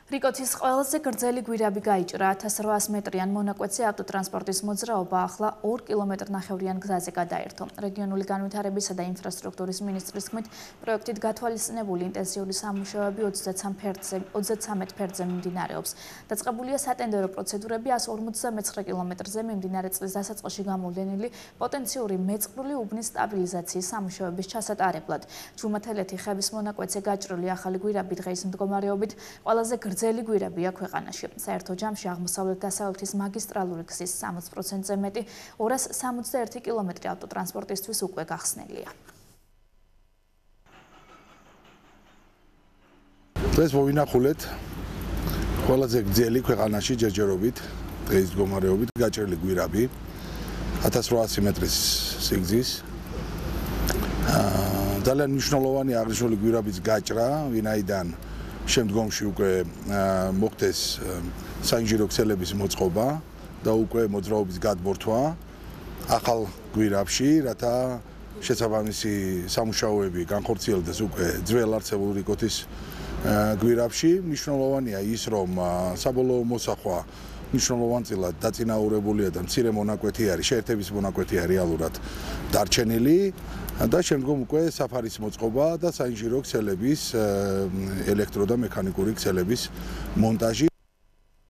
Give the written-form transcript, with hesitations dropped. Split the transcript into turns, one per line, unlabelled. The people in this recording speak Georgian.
რიკოთის ყველაზე გრძელი გვირაბი გაიჭრა 1800 მეტრიან მონაკვეთზე ავტოტრანსპორტის მოძრაობა ახლა 2 კილომეტრნახევრიან გზაზე გადაერთო. რეგიონული განვითარებისა და ინფრასტრუქტურის მინისტრის თქმით, პროექტით გათვალისწინებული ინტენსიური სამუშაოები 33 ფერდზე მიმდინარეობს. დაწყებულია სატენდერო პროცედურები 159 კილომეტრზე მიმდინარე წლის დასაწყისში გამოვლენილი პოტენციური მეწყრული უბნის სტაბილიზაციის სამუშაოების ჩასატარებლად. ჯუმათელეთი ხევის მონაკვეთზე გაჭრილი ახალი გვირაბი დღეის მდგომარეობით ყველაზე გრძელი გვირაბია ქვეყანაში. საერთო ჯამში აღმოსავლეთ-დასავლეთის მაგისტრალური გზის 60%-ზე მეტი 261 კილომეტრი ავტოტრანსპორტისთვის უკვე გახსნილია.
დღეს მოვინახულეთ ყველაზე გრძელი ქვეყანაში ჯერჯერობით დღეის მდგომარეობით გაჭრილი გვირაბი 1800 მეტრის სიგრძის. ძალიან მნიშვნელოვანი აღნიშნული გვირაბის გაჭრა, ვინაიდან შემდგომში უკვე მოხდეს საინჟინრო ქსელების მოწყობა და უკვე მოძრაობის გადმორთვა ახალ გვირაბში, რათა შესაბამისი სამუშაოები განხორციელდეს უკვე ძველ არსებულ რიკოთის გვირაბში. მნიშვნელოვანია ის, რომ საბოლოო მოსახვა მნიშვნელოვანწილად დაწინაურებულია და მცირე მონაკვეთი არის, შეერთების მონაკვეთია რეალურად დარჩენილი და შემდგომ უკვე საფარის მოწყობა და საინჟინრო ქსელების ელექტრო და მექანიკური ქსელების მონტაჟი.